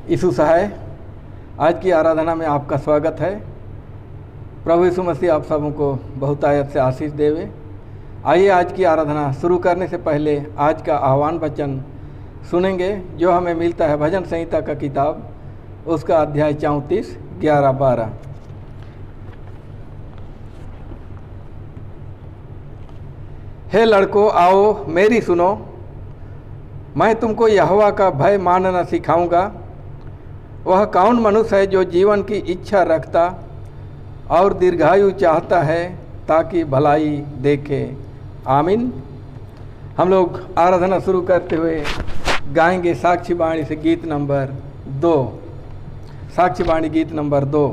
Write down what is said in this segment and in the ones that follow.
यीशु सहाय, आज की आराधना में आपका स्वागत है। प्रभु यीशु मसीह आप सबों को बहुतायत से आशीष देवे। आइए आज की आराधना शुरू करने से पहले आज का आह्वान वचन सुनेंगे जो हमें मिलता है भजन संहिता का किताब, उसका अध्याय 34, 11, 12। हे लड़कों, आओ मेरी सुनो, मैं तुमको यहोवा का भय मानना सिखाऊंगा। वह कौन मनुष्य है जो जीवन की इच्छा रखता और दीर्घायु चाहता है ताकि भलाई देखे। आमीन। हम लोग आराधना शुरू करते हुए गाएंगे साक्षी वाणी से गीत नंबर 2। साक्षी वाणी गीत नंबर 2।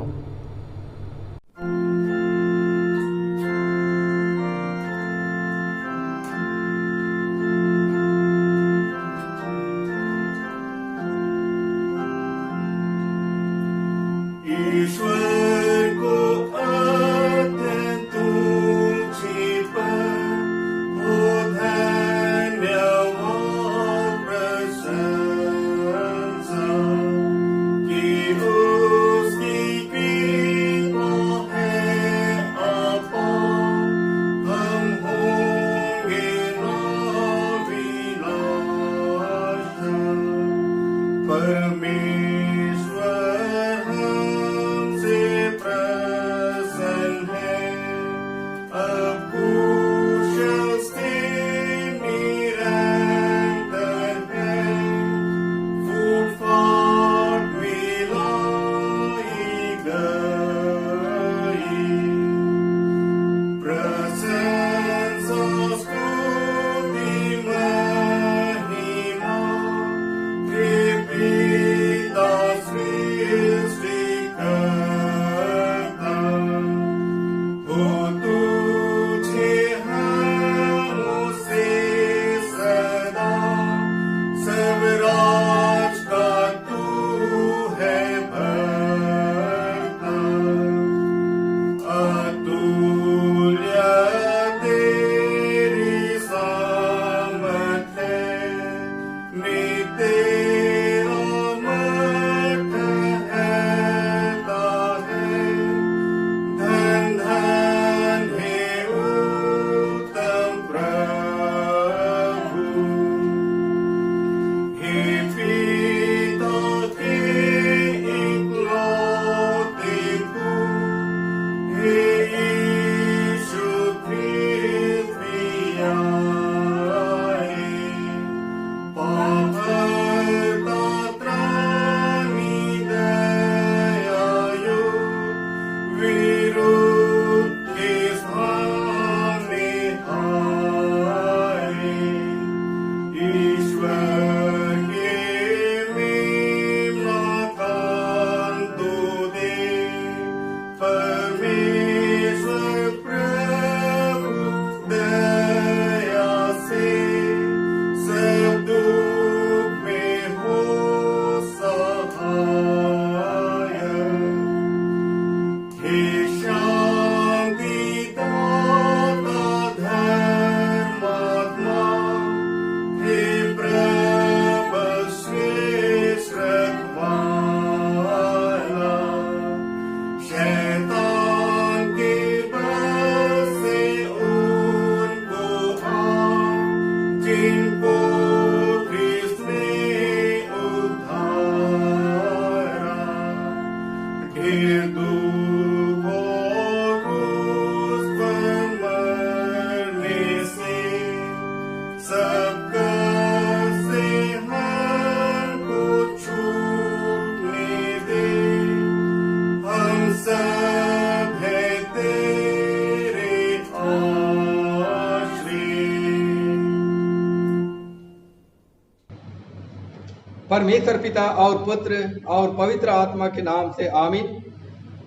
परमेश्वर पिता और पुत्र और पवित्र आत्मा के नाम से आमीन।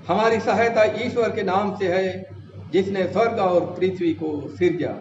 हमारी सहायता ईश्वर के नाम से है जिसने स्वर्ग और पृथ्वी को सिरजा।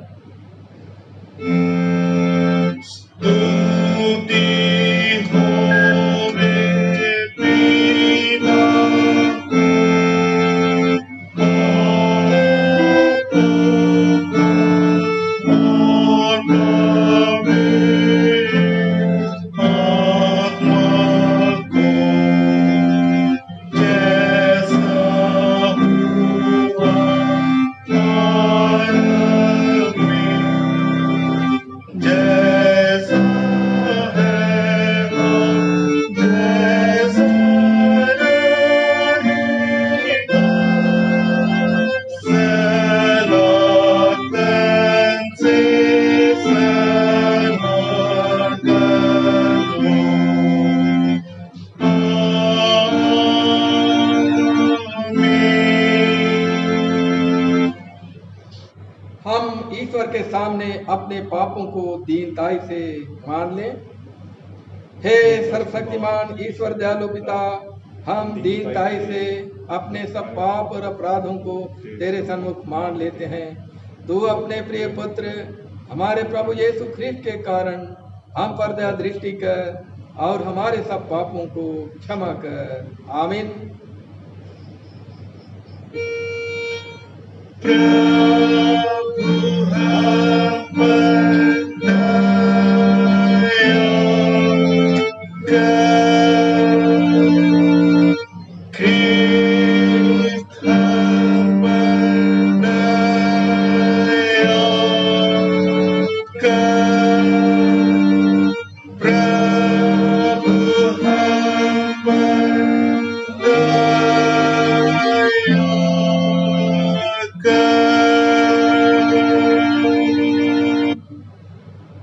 के सामने अपने पापों को दीनताई से मान लें। हे सर्वशक्तिमान ईश्वर दयालु पिता, हम दीनताई से अपने सब पाप और अपराधों को तेरे सन्मुख मान लेते हैं। तू अपने प्रिय पुत्र हमारे प्रभु यीशु ख्रीस्त के कारण हम पर दया दृष्टि कर और हमारे सब पापों को क्षमा कर। आमीन।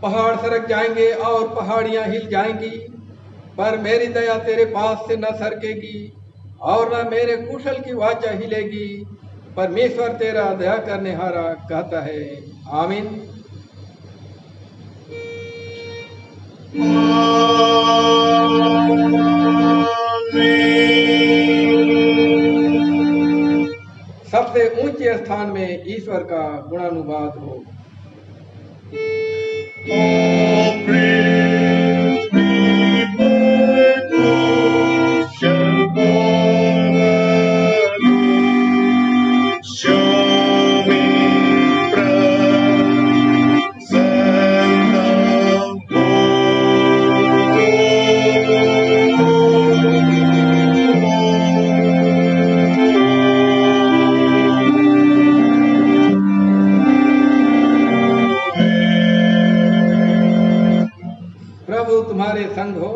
पहाड़ सरक जाएंगे और पहाड़ियां हिल जाएंगी, पर मेरी दया तेरे पास से न सरकेगी और न मेरे कुशल की वाचा हिलेगी। परमेश्वर तेरा दया करने हारा कहता है। आमीन। सबसे ऊंचे स्थान में ईश्वर का गुणानुवाद हो। प्रभु तुम्हारे संग हो।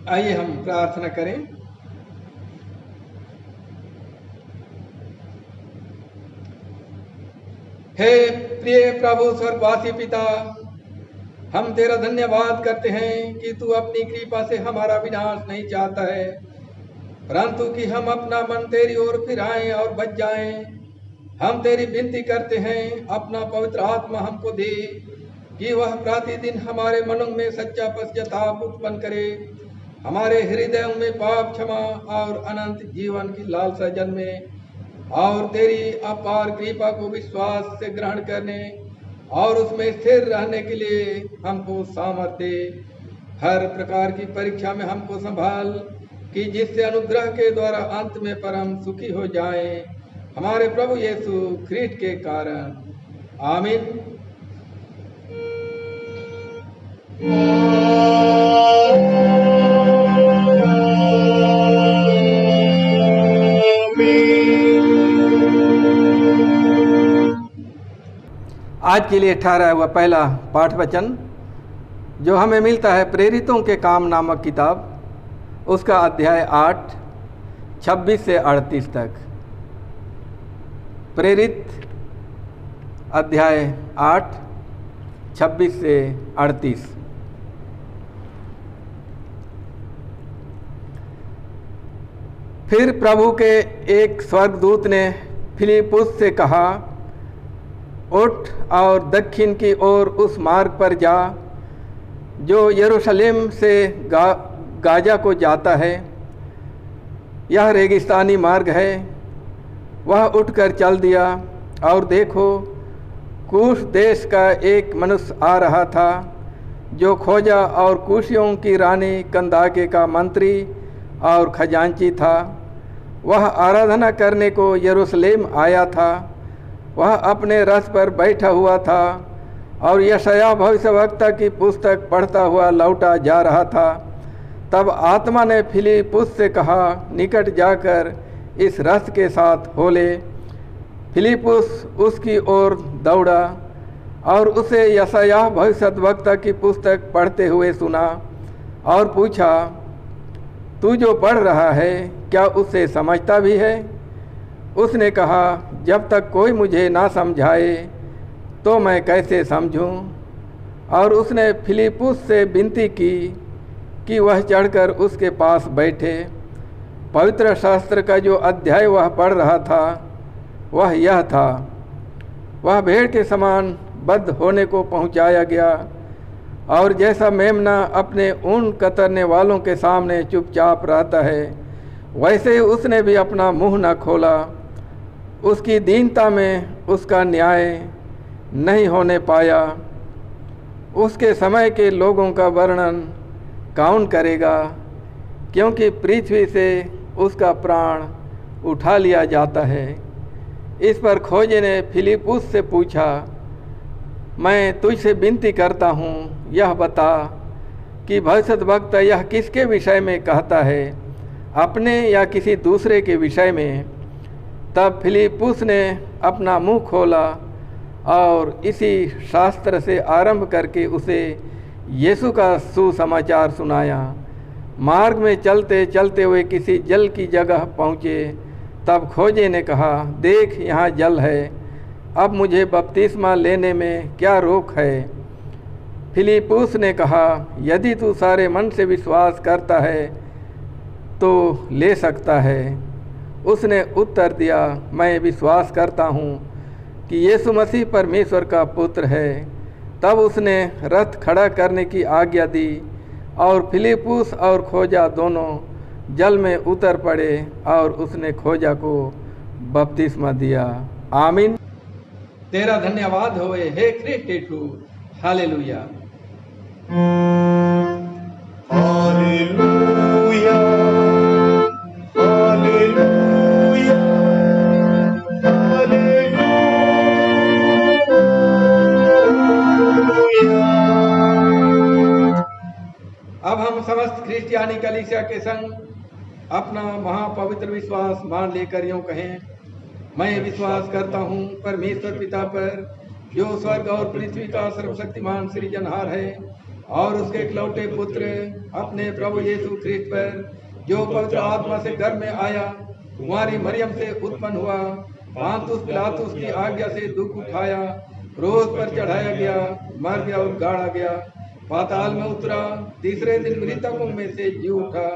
आइए हम प्रार्थना करें। हे प्रिय प्रभु स्वर्गवासी पिता, हम तेरा धन्यवाद करते हैं कि तू अपनी कृपा से हमारा विनाश नहीं चाहता है, परंतु कि हम अपना मन तेरी ओर फिराएं और बच जाएं। हम तेरी विनती करते हैं, अपना पवित्र आत्मा हमको दे कि वह प्रतिदिन हमारे मनों में सच्चा पश्चाताप उत्पन्न करे, हमारे हृदयों में पाप क्षमा और अनंत जीवन की लालसा जन्मे, और तेरी अपार कृपा को विश्वास से ग्रहण करने और उसमें स्थिर रहने के लिए हमको सामर्थ्य दे। हर प्रकार की परीक्षा में हमको संभाल कि जिससे अनुग्रह के द्वारा अंत में परम सुखी हो जाएं, हमारे प्रभु यीशु ख्रीस्त के कारण। आमीन। आज के लिए ठहरा हुआ पहला पाठ वचन जो हमें मिलता है प्रेरितों के काम नामक किताब, उसका अध्याय 8 26 से 38 तक। प्रेरित अध्याय 8 26 से 38। फिर प्रभु के एक स्वर्गदूत ने फिलिपुस से कहा, उठ और दक्षिण की ओर उस मार्ग पर जा जो यरूशलेम से गाजा को जाता है। यह रेगिस्तानी मार्ग है। वह उठकर चल दिया और देखो, कूश देश का एक मनुष्य आ रहा था जो खोजा और कूशियों की रानी कंदाके का मंत्री और खजांची था। वह आराधना करने को यरूशलेम आया था। वह अपने रथ पर बैठा हुआ था और यशायाह भविष्यवक्ता की पुस्तक पढ़ता हुआ लौटा जा रहा था। तब आत्मा ने फिलिपुस से कहा, निकट जाकर इस रथ के साथ हो ले। फिलिपुस उसकी ओर दौड़ा और उसे यशायाह भविष्यवक्ता की पुस्तक पढ़ते हुए सुना और पूछा, तू जो पढ़ रहा है क्या उसे समझता भी है? उसने कहा, जब तक कोई मुझे ना समझाए तो मैं कैसे समझूं? और उसने फिलिपुस से विनती की कि वह चढ़कर उसके पास बैठे। पवित्र शास्त्र का जो अध्याय वह पढ़ रहा था वह यह था, वह भेड़ के समान बद्ध होने को पहुंचाया गया, और जैसा मेमना अपने ऊन कतरने वालों के सामने चुपचाप रहता है, वैसे उसने भी अपना मुंह न खोला। उसकी दीनता में उसका न्याय नहीं होने पाया। उसके समय के लोगों का वर्णन कौन करेगा, क्योंकि पृथ्वी से उसका प्राण उठा लिया जाता है। इस पर खोजे ने फिलिपुस से पूछा, मैं तुझसे विनती करता हूँ, यह बता कि भविष्यद्वक्ता यह किसके विषय में कहता है, अपने या किसी दूसरे के विषय में? तब फिलिपुस ने अपना मुंह खोला और इसी शास्त्र से आरंभ करके उसे यीशु का सुसमाचार सुनाया। मार्ग में चलते चलते हुए किसी जल की जगह पहुँचे। तब खोजे ने कहा, देख यहाँ जल है, अब मुझे बपतिस्मा लेने में क्या रोक है? फिलिपुस ने कहा, यदि तू सारे मन से विश्वास करता है तो ले सकता है। उसने उत्तर दिया, मैं विश्वास करता हूँ कि यीशु मसीह परमेश्वर का पुत्र है। तब उसने रथ खड़ा करने की आज्ञा दी और फिलिपुस और खोजा दोनों जल में उतर पड़े और उसने खोजा को बपतिस्मा दिया। आमीन। तेरा धन्यवाद होए हे क्रिस्ट यीशु। हालेलुया। Hallelujah, hallelujah, hallelujah. अब हम समस्त क्रिस्टियानी कलीसिया के संग अपना महापवित्र विश्वास मान लेकर यूं कहें, मैं विश्वास करता हूँ परमेश्वर पिता पर, जो स्वर्ग और पृथ्वी का सर्वशक्तिमान सृजनहार है, और उसके इकलौते पुत्र अपने प्रभु यीशु ख्रिस्त पर, जो पवित्र आत्मा से गर्भ में आया, कुंवारी मरियम से उत्पन्न हुआ, पांतुस पिलातुस की आज्ञा से दुख उठाया, क्रूस पर चढ़ाया गया, मर गया और गाड़ा गया, पाताल में उतरा, तीसरे दिन मृतकों में से जी उठा,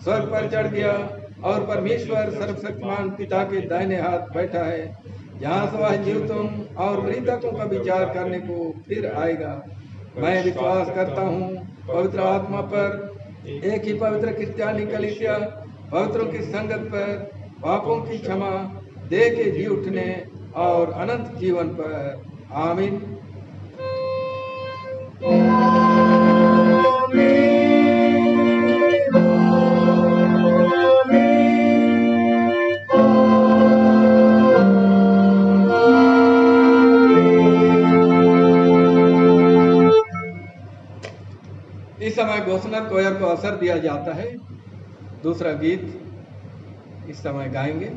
स्वर्ग पर चढ़ गया और परमेश्वर सर्वशक्तिमान पिता के दाहिने हाथ बैठा है, जहाँ से वह जीवितों और मृतकों का विचार करने को फिर आएगा। मैं विश्वास करता हूँ पवित्र आत्मा पर, एक ही पवित्र क्रिस्टियानी कलीसिया, पवित्रों की संगत पर, पापों की क्षमा, देह के जी उठने और अनंत जीवन पर। आमीन। इस समय घोषणा कोयर को अवसर दिया जाता है। दूसरा गीत इस समय गाएंगे।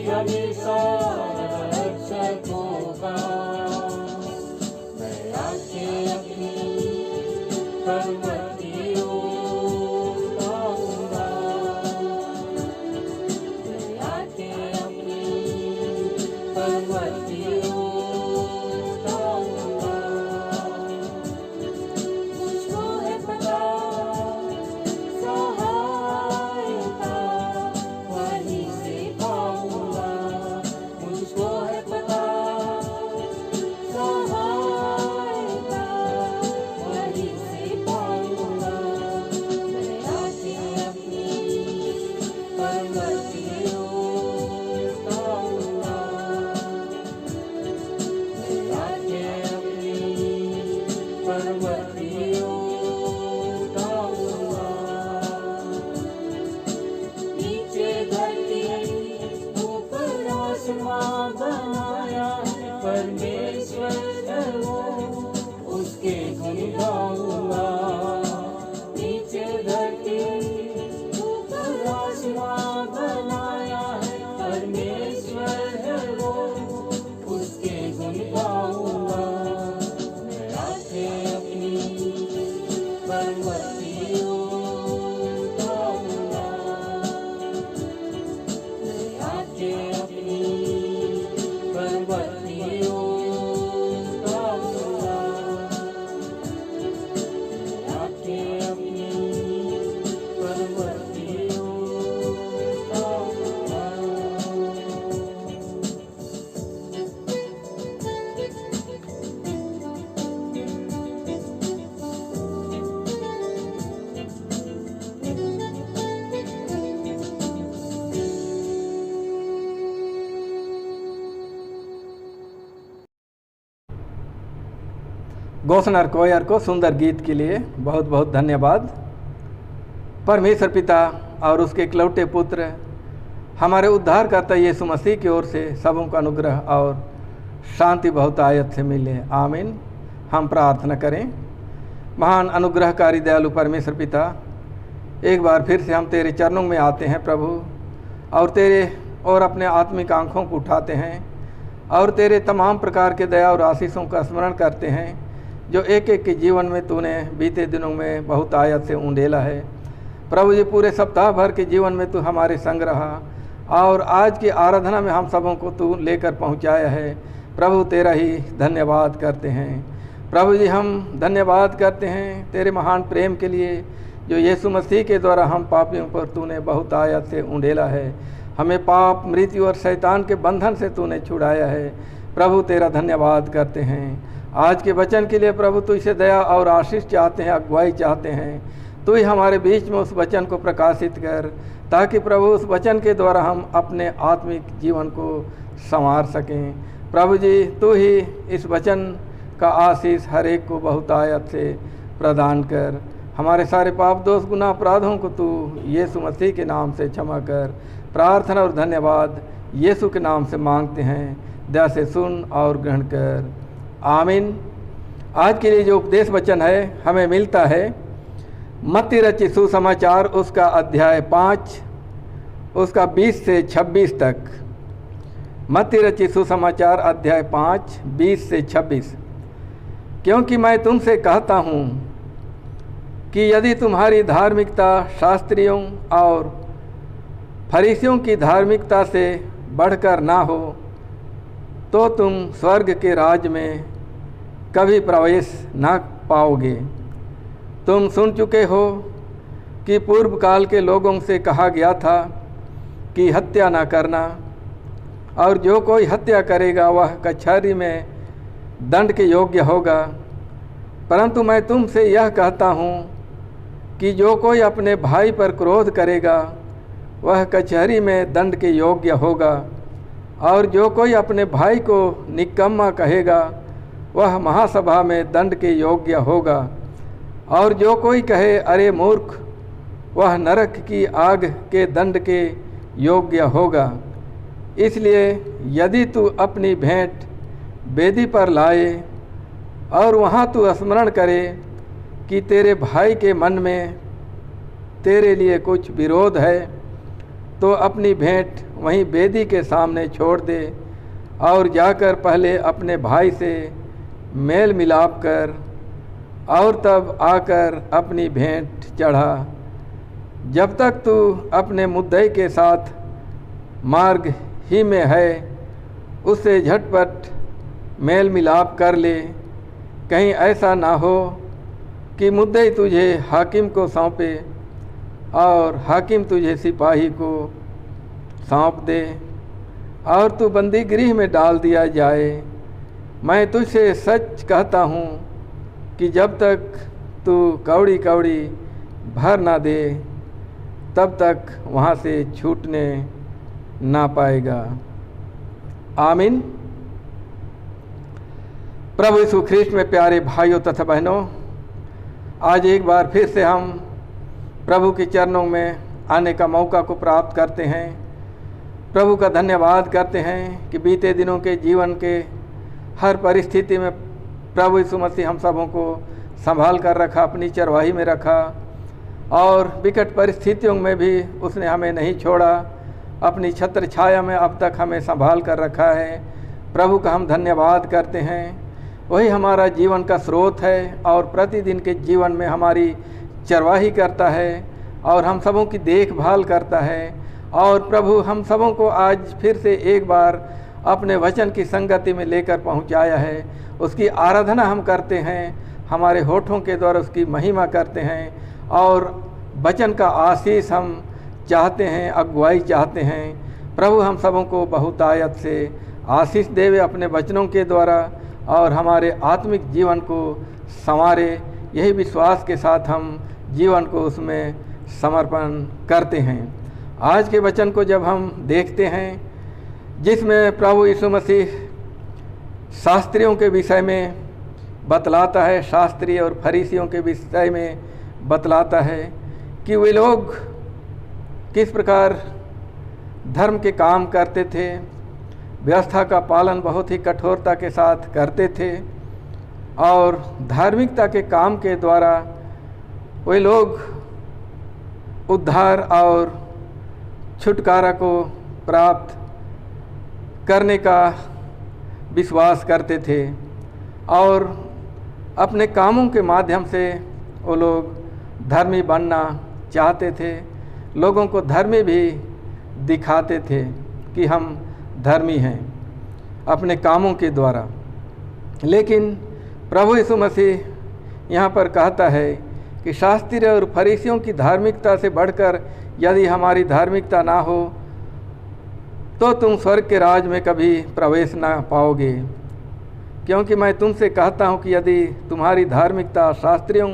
हमेशा रक्षक होगा। मैं आके अपनी पर्वतियों गाऊंगा। मैं आके अपनी पर्वतियों गाऊंगा। मुझको है पता सहायता वहीं से पाऊंगा। मुझको है पता सहायता वहीं से पाऊंगा। मैं आके अपनी पर्वतियों गाऊंगा। मैं आके अपनी पर्वतियों गाऊंगा। नीचे धरती ऊपर आसमां बनाया है परमेश्वर है वो, उसके गुण गाऊंगा। नीचे धरती ऊपर आसमां बनाया है परमेश्वर है वो, उसके गुण गाऊंगा। मैं आके अपनी पर्वतियों गाऊंगा। मैं आके अपनी पर्वतियों गाऊंगा। मैं आके अपनी पर्वतियों गाऊंगा। गोसनर कोयर को सुंदर गीत के लिए बहुत बहुत धन्यवाद। परमेश्वर पिता और उसके इकलौते पुत्र हमारे उद्धारकर्ता यीशु मसीह की ओर से सबों का अनुग्रह और शांति बहुत आयत से मिले, आमीन। हम प्रार्थना करें। महान अनुग्रहकारी दयालु परमेश्वर पिता, एक बार फिर से हम तेरे चरणों में आते हैं प्रभु, और तेरे और अपने आत्मिक आँखों को उठाते हैं और तेरे तमाम प्रकार के दया और आशीषों का स्मरण करते हैं जो एक एक के जीवन में तूने बीते दिनों में बहुत आयत से उंडेला है। प्रभु जी, पूरे सप्ताह भर के जीवन में तू हमारे संग रहा और आज की आराधना में हम सबों को तू लेकर पहुंचाया है। प्रभु तेरा ही धन्यवाद करते हैं। प्रभु जी, हम धन्यवाद करते हैं तेरे महान प्रेम के लिए जो यीशु मसीह के द्वारा हम पापियों पर तूने बहुत आयत से उंडेला है। हमें पाप, मृत्यु और शैतान के बंधन से तूने छुड़ाया है। प्रभु तेरा धन्यवाद करते हैं। आज के वचन के लिए प्रभु तू इसे दया और आशीष चाहते हैं, अगुवाई चाहते हैं। तू ही हमारे बीच में उस वचन को प्रकाशित कर, ताकि प्रभु उस वचन के द्वारा हम अपने आत्मिक जीवन को संवार सकें। प्रभु जी, तू ही इस वचन का आशीष हर एक को बहुत आयत से प्रदान कर। हमारे सारे पाप, दोष, गुनाह, अपराधों को तू यीशु मसीह के नाम से क्षमा कर। प्रार्थना और धन्यवाद यीशु के नाम से मांगते हैं। दया से सुन और ग्रहण कर, आमीन। आज के लिए जो उपदेश वचन है हमें मिलता है मत्ती रचित सुसमाचार, उसका अध्याय 5, उसका 20 से 26 तक। मत्ती रचित सुसमाचार अध्याय 5, 20 से 26। क्योंकि मैं तुमसे कहता हूँ कि यदि तुम्हारी धार्मिकता शास्त्रियों और फरीसियों की धार्मिकता से बढ़कर ना हो तो तुम स्वर्ग के राज्य में कभी प्रवेश न पाओगे। तुम सुन चुके हो कि पूर्व काल के लोगों से कहा गया था कि हत्या न करना, और जो कोई हत्या करेगा वह कचहरी में दंड के योग्य होगा। परंतु मैं तुमसे यह कहता हूँ कि जो कोई अपने भाई पर क्रोध करेगा वह कचहरी में दंड के योग्य होगा, और जो कोई अपने भाई को निकम्मा कहेगा वह महासभा में दंड के योग्य होगा, और जो कोई कहे अरे मूर्ख, वह नरक की आग के दंड के योग्य होगा। इसलिए यदि तू अपनी भेंट वेदी पर लाए और वहाँ तू स्मरण करे कि तेरे भाई के मन में तेरे लिए कुछ विरोध है, तो अपनी भेंट वहीं वेदी के सामने छोड़ दे और जाकर पहले अपने भाई से मेल मिलाप कर और तब आकर अपनी भेंट चढ़ा। जब तक तू अपने मुद्दई के साथ मार्ग ही में है, उससे झटपट मेल मिलाप कर ले। कहीं ऐसा ना हो कि मुद्दई तुझे हाकिम को सौंपे और हाकिम तुझे सिपाही को सौंप दे और तू बंदी गृह में डाल दिया जाए। मैं तुझसे सच कहता हूँ कि जब तक तू कौड़ी कौड़ी भर ना दे तब तक वहाँ से छूटने ना पाएगा। आमीन। प्रभु यीशु ख्रीष्ट में प्यारे भाइयों तथा बहनों, आज एक बार फिर से हम प्रभु के चरणों में आने का मौका को प्राप्त करते हैं। प्रभु का धन्यवाद करते हैं कि बीते दिनों के जीवन के हर परिस्थिति में प्रभु यीशु मसीह हम सबों को संभाल कर रखा, अपनी चरवाही में रखा और विकट परिस्थितियों में भी उसने हमें नहीं छोड़ा। अपनी छत्र छाया में अब तक हमें संभाल कर रखा है। प्रभु का हम धन्यवाद करते हैं। वही हमारा जीवन का स्रोत है और प्रतिदिन के जीवन में हमारी चरवाही करता है और हम सबों की देखभाल करता है। और प्रभु हम सबों को आज फिर से एक बार अपने वचन की संगति में लेकर पहुंचाया है। उसकी आराधना हम करते हैं, हमारे होठों के द्वारा उसकी महिमा करते हैं और वचन का आशीष हम चाहते हैं, अगुवाई चाहते हैं। प्रभु हम सबों को बहुतायत से आशीष देवे अपने वचनों के द्वारा और हमारे आत्मिक जीवन को संवारे। यही विश्वास के साथ हम जीवन को उसमें समर्पण करते हैं। आज के वचन को जब हम देखते हैं जिसमें प्रभु यीशु मसीह शास्त्रियों के विषय में बतलाता है, शास्त्री और फरीसियों के विषय में बतलाता है कि वे लोग किस प्रकार धर्म के काम करते थे, व्यवस्था का पालन बहुत ही कठोरता के साथ करते थे और धार्मिकता के काम के द्वारा वे लोग उद्धार और छुटकारा को प्राप्त करने का विश्वास करते थे और अपने कामों के माध्यम से वो लोग धर्मी बनना चाहते थे, लोगों को धर्मी भी दिखाते थे कि हम धर्मी हैं अपने कामों के द्वारा। लेकिन प्रभु यीशु मसीह यहाँ पर कहता है कि शास्त्री और फरीसियों की धार्मिकता से बढ़कर यदि हमारी धार्मिकता ना हो तो तुम स्वर्ग के राज में कभी प्रवेश ना पाओगे। क्योंकि मैं तुमसे कहता हूँ कि यदि तुम्हारी धार्मिकता शास्त्रियों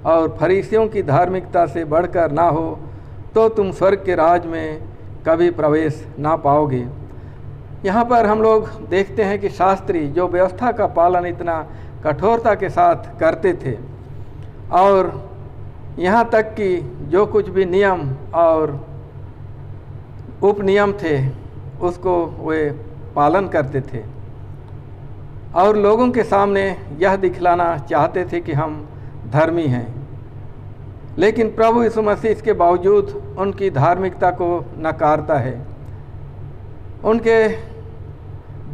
और फरीसियों की धार्मिकता से बढ़कर ना हो तो तुम स्वर्ग के राज में कभी प्रवेश ना पाओगे। यहाँ पर हम लोग देखते हैं कि शास्त्री जो व्यवस्था का पालन इतना कठोरता के साथ करते थे और यहाँ तक कि जो कुछ भी नियम और उपनियम थे उसको वे पालन करते थे और लोगों के सामने यह दिखलाना चाहते थे कि हम धर्मी हैं। लेकिन प्रभु यीशु मसीह इसके बावजूद उनकी धार्मिकता को नकारता है, उनके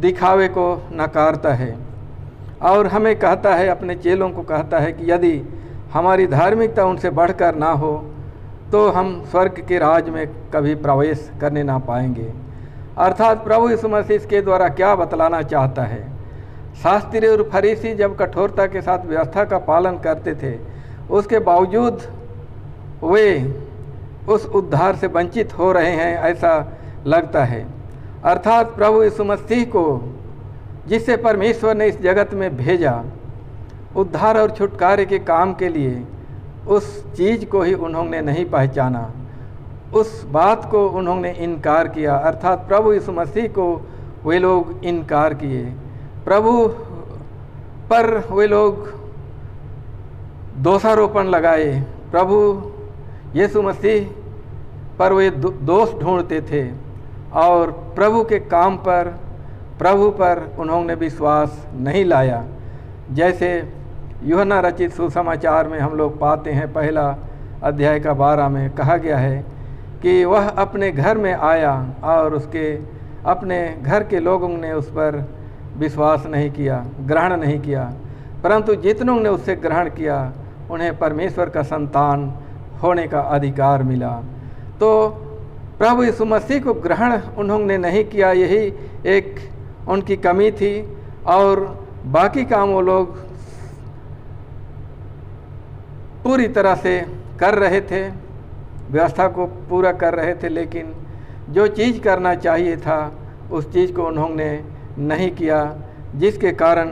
दिखावे को नकारता है और हमें कहता है, अपने चेलों को कहता है कि यदि हमारी धार्मिकता उनसे बढ़कर ना हो तो हम स्वर्ग के राज में कभी प्रवेश करने ना पाएंगे। अर्थात प्रभु यीशु मसीह इसके द्वारा क्या बतलाना चाहता है, शास्त्री और फरीसी जब कठोरता के साथ व्यवस्था का पालन करते थे उसके बावजूद वे उस उद्धार से वंचित हो रहे हैं ऐसा लगता है। अर्थात प्रभु यीशु मसीह को जिससे परमेश्वर ने इस जगत में भेजा उद्धार और छुटकारे के काम के लिए, उस चीज़ को ही उन्होंने नहीं पहचाना, उस बात को उन्होंने इनकार किया। अर्थात प्रभु यीशु मसीह को वे लोग इनकार किए, प्रभु पर वे लोग दोषारोपण लगाए, प्रभु यीशु मसीह पर वे दोष ढूंढते थे और प्रभु के काम पर, प्रभु पर उन्होंने विश्वास नहीं लाया। जैसे यूहन्ना रचित सुसमाचार में हम लोग पाते हैं, पहला अध्याय का 12 में कहा गया है कि वह अपने घर में आया और उसके अपने घर के लोगों ने उस पर विश्वास नहीं किया, ग्रहण नहीं किया, परंतु जितनों ने उससे ग्रहण किया उन्हें परमेश्वर का संतान होने का अधिकार मिला। तो प्रभु यीशु मसीह को ग्रहण उन्होंने नहीं किया, यही एक उनकी कमी थी। और बाकी काम वो लोग पूरी तरह से कर रहे थे, व्यवस्था को पूरा कर रहे थे, लेकिन जो चीज़ करना चाहिए था उस चीज़ को उन्होंने नहीं किया, जिसके कारण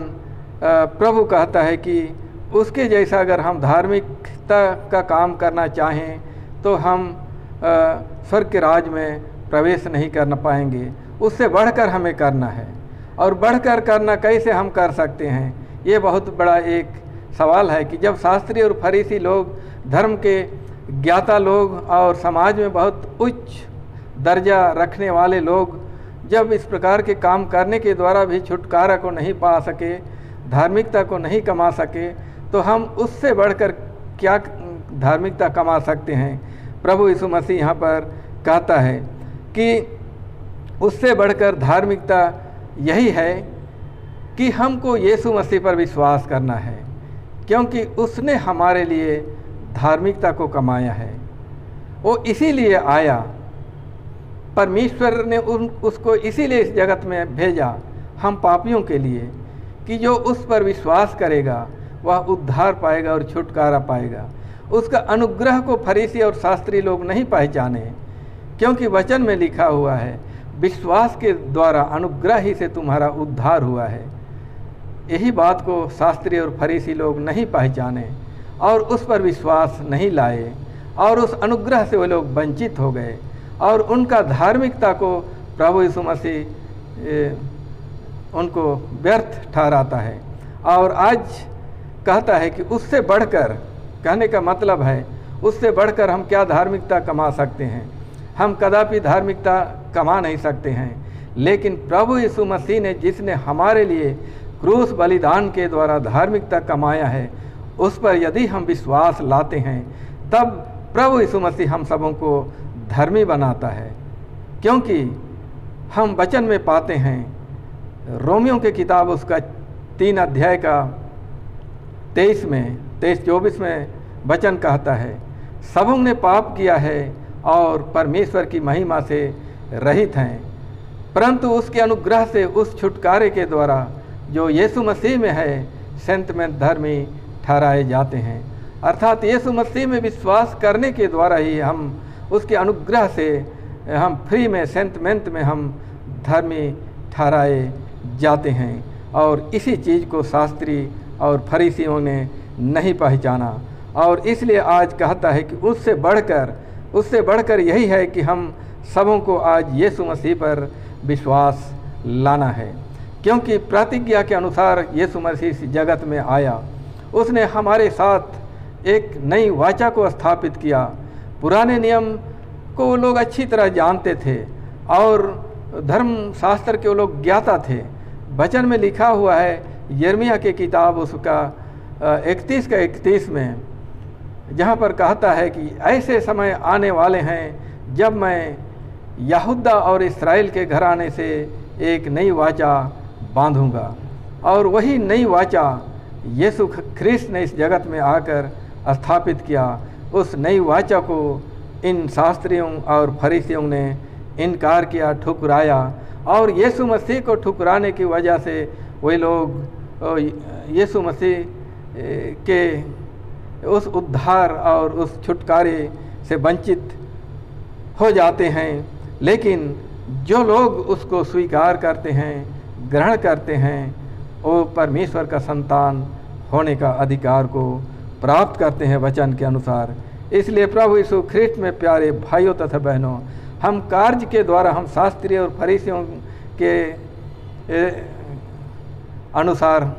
प्रभु कहता है कि उसके जैसा अगर हम धार्मिकता का काम करना चाहें तो हम स्वर्ग के राज में प्रवेश नहीं कर पाएंगे। उससे बढ़कर हमें करना है, और बढ़कर करना कैसे हम कर सकते हैं, ये बहुत बड़ा एक सवाल है कि जब शास्त्री और फरीसी लोग, धर्म के ज्ञाता लोग और समाज में बहुत उच्च दर्जा रखने वाले लोग जब इस प्रकार के काम करने के द्वारा भी छुटकारा को नहीं पा सके, धार्मिकता को नहीं कमा सके, तो हम उससे बढ़कर क्या धार्मिकता कमा सकते हैं। प्रभु यीशु मसीह यहाँ पर कहता है कि उससे बढ़कर धार्मिकता यही है कि हमको यीशु मसीह पर विश्वास करना है, क्योंकि उसने हमारे लिए धार्मिकता को कमाया है। वो इसीलिए आया, परमेश्वर ने उसको इसीलिए इस जगत में भेजा हम पापियों के लिए, कि जो उस पर विश्वास करेगा वह उद्धार पाएगा और छुटकारा पाएगा। उसका अनुग्रह को फरीसी और शास्त्री लोग नहीं पहचाने, क्योंकि वचन में लिखा हुआ है विश्वास के द्वारा अनुग्रह ही से तुम्हारा उद्धार हुआ है। यही बात को शास्त्री और फरीसी लोग नहीं पहचाने और उस पर विश्वास नहीं लाए, और उस अनुग्रह से वे लोग वंचित हो गए, और उनका धार्मिकता को प्रभु यीशु मसीह उनको व्यर्थ ठहराता है। और आज कहता है कि उससे बढ़कर, कहने का मतलब है उससे बढ़कर हम क्या धार्मिकता कमा सकते हैं। हम कदापि धार्मिकता कमा नहीं सकते हैं, लेकिन प्रभु यीशु मसीह ने जिसने हमारे लिए क्रूस बलिदान के द्वारा धार्मिकता कमाया है, उस पर यदि हम विश्वास लाते हैं तब प्रभु यीशु मसीह हम सबों को धर्मी बनाता है। क्योंकि हम वचन में पाते हैं, रोमियों की किताब उसका 3 अध्याय का 23-24 में वचन कहता है, सबों ने पाप किया है और परमेश्वर की महिमा से रहित हैं, परंतु उसके अनुग्रह से उस छुटकारे के द्वारा जो यीशु मसीह में है संत में धर्मी ठहराए जाते हैं। अर्थात यीशु मसीह में विश्वास करने के द्वारा ही हम उसके अनुग्रह से हम फ्री में सेंतमेंट में हम धर्मी ठहराए जाते हैं। और इसी चीज़ को शास्त्री और फरीसियों ने नहीं पहचाना, और इसलिए आज कहता है कि उससे बढ़कर यही है कि हम सबों को आज यीशु मसीह पर विश्वास लाना है। क्योंकि प्रतिज्ञा के अनुसार यीशु मसीह इस जगत में आया, उसने हमारे साथ एक नई वाचा को स्थापित किया। पुराने नियम को वो लोग अच्छी तरह जानते थे और धर्म शास्त्र के वो लोग ज्ञाता थे। वचन में लिखा हुआ है यिर्मयाह की किताब उसका 31 में, जहाँ पर कहता है कि ऐसे समय आने वाले हैं जब मैं यहूदा और इस्राएल के घराने से एक नई वाचा बांधूंगा। और वही नई वाचा यीशु ख्रिस्त ने इस जगत में आकर स्थापित किया। उस नई वाचा को इन शास्त्रियों और फरीसियों ने इनकार किया, ठुकराया, और यीशु मसीह को ठुकराने की वजह से वे लोग यीशु मसीह के उस उद्धार और उस छुटकारे से वंचित हो जाते हैं। लेकिन जो लोग उसको स्वीकार करते हैं, ग्रहण करते हैं, वो परमेश्वर का संतान होने का अधिकार को प्राप्त करते हैं वचन के अनुसार। इसलिए प्रभु यीशु ख्रिस्त में प्यारे भाइयों तथा बहनों, हम कार्य के द्वारा, हम शास्त्रीय और फरीसियों के अनुसार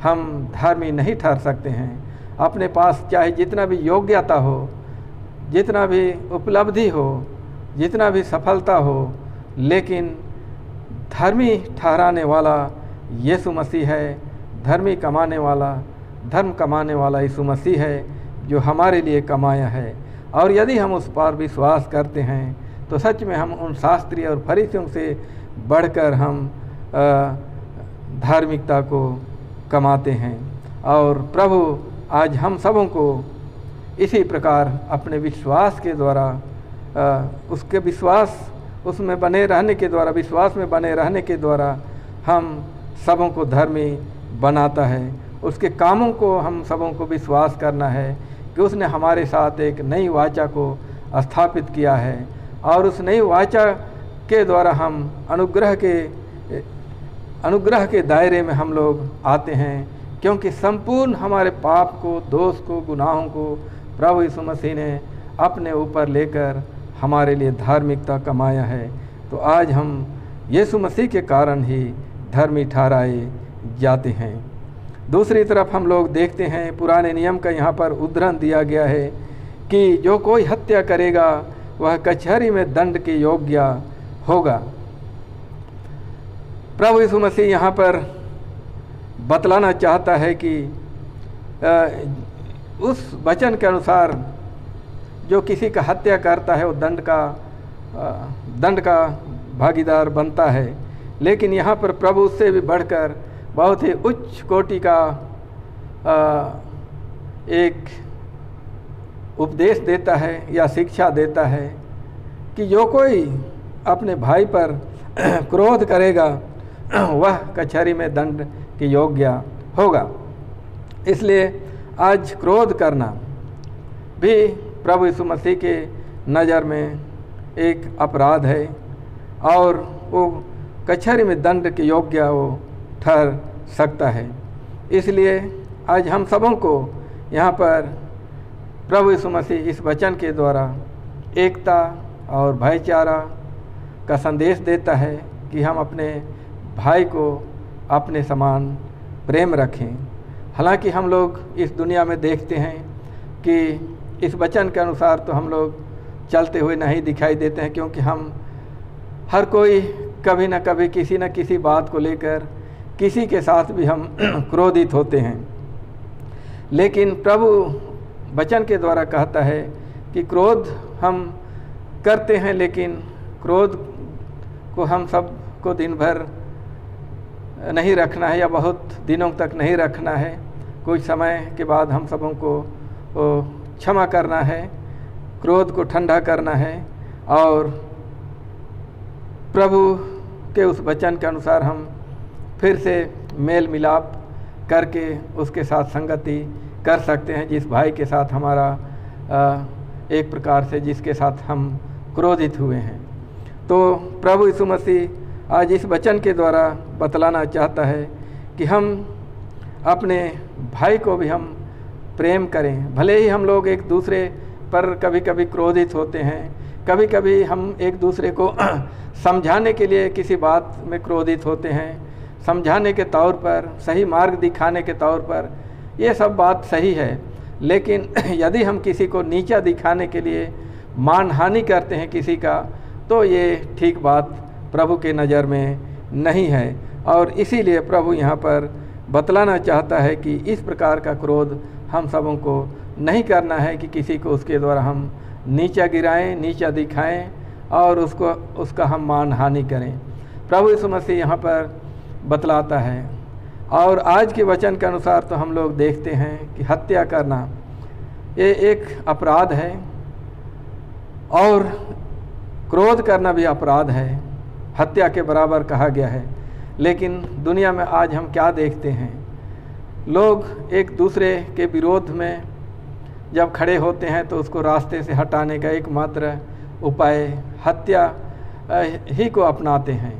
हम धर्मी नहीं ठहर सकते हैं। अपने पास चाहे जितना भी योग्यता हो, जितना भी उपलब्धि हो, जितना भी सफलता हो, लेकिन धर्मी ठहराने वाला यीशु मसीह है। धर्मी कमाने वाला, धर्म कमाने वाला यीशु मसीह है, जो हमारे लिए कमाया है। और यदि हम उस पर विश्वास करते हैं तो सच में हम उन शास्त्री और फरीसियों से बढ़कर हम धार्मिकता को कमाते हैं। और प्रभु आज हम सबों को इसी प्रकार अपने विश्वास के द्वारा उसके विश्वास उसमें बने रहने के द्वारा, विश्वास में बने रहने के द्वारा हम सबों को धर्मी बनाता है। उसके कामों को हम सबों को विश्वास करना है कि उसने हमारे साथ एक नई वाचा को स्थापित किया है और उस नई वाचा के द्वारा हम अनुग्रह के दायरे में हम लोग आते हैं, क्योंकि संपूर्ण हमारे पाप को, दोष को, गुनाहों को प्रभु यीशु मसीह ने अपने ऊपर लेकर हमारे लिए धार्मिकता कमाया है। तो आज हम यीशु मसीह के कारण ही धर्मी ठहराए जाते हैं। दूसरी तरफ हम लोग देखते हैं पुराने नियम का यहाँ पर उदाहरण दिया गया है कि जो कोई हत्या करेगा वह कचहरी में दंड के योग्य होगा। प्रभु यीशु मसीह यहाँ पर बतलाना चाहता है कि उस वचन के अनुसार जो किसी का हत्या करता है वो दंड का भागीदार बनता है, लेकिन यहाँ पर प्रभु उससे भी बढ़कर बहुत ही उच्च कोटि का एक उपदेश देता है या शिक्षा देता है कि जो कोई अपने भाई पर क्रोध करेगा वह कचहरी में दंड के योग्य होगा। इसलिए आज क्रोध करना भी प्रभु यीशु मसीह के नज़र में एक अपराध है और वो कचहरी में दंड के योग्य वो ठहर सकता है। इसलिए आज हम सबों को यहाँ पर प्रभु यीशु मसीह इस वचन के द्वारा एकता और भाईचारा का संदेश देता है कि हम अपने भाई को अपने समान प्रेम रखें। हालांकि हम लोग इस दुनिया में देखते हैं कि इस वचन के अनुसार तो हम लोग चलते हुए नहीं दिखाई देते हैं, क्योंकि हम हर कोई कभी न कभी किसी न किसी बात को लेकर किसी के साथ भी हम क्रोधित होते हैं। लेकिन प्रभु वचन के द्वारा कहता है कि क्रोध हम करते हैं, लेकिन क्रोध को हम सब को दिन भर नहीं रखना है या बहुत दिनों तक नहीं रखना है। कुछ समय के बाद हम सबों को क्षमा करना है, क्रोध को ठंडा करना है और प्रभु के उस वचन के अनुसार हम फिर से मेल मिलाप करके उसके साथ संगति कर सकते हैं, जिस भाई के साथ हमारा एक प्रकार से जिसके साथ हम क्रोधित हुए हैं। तो प्रभु यीशु मसीह आज इस वचन के द्वारा बतलाना चाहता है कि हम अपने भाई को भी हम प्रेम करें। भले ही हम लोग एक दूसरे पर कभी कभी क्रोधित होते हैं, कभी कभी हम एक दूसरे को समझाने के लिए किसी बात में क्रोधित होते हैं, समझाने के तौर पर, सही मार्ग दिखाने के तौर पर, ये सब बात सही है। लेकिन यदि हम किसी को नीचा दिखाने के लिए मानहानि करते हैं किसी का, तो ये ठीक बात प्रभु के नज़र में नहीं है। और इसीलिए प्रभु यहाँ पर बतलाना चाहता है कि इस प्रकार का क्रोध हम सबों को नहीं करना है कि किसी को उसके द्वारा हम नीचा गिराएं, नीचा दिखाएं और उसका हम मानहानि करें। प्रभु यीशु मसीह यहाँ पर बतलाता है। और आज के वचन के अनुसार तो हम लोग देखते हैं कि हत्या करना ये एक अपराध है और क्रोध करना भी अपराध है, हत्या के बराबर कहा गया है। लेकिन दुनिया में आज हम क्या देखते हैं, लोग एक दूसरे के विरोध में जब खड़े होते हैं तो उसको रास्ते से हटाने का एकमात्र उपाय हत्या ही को अपनाते हैं।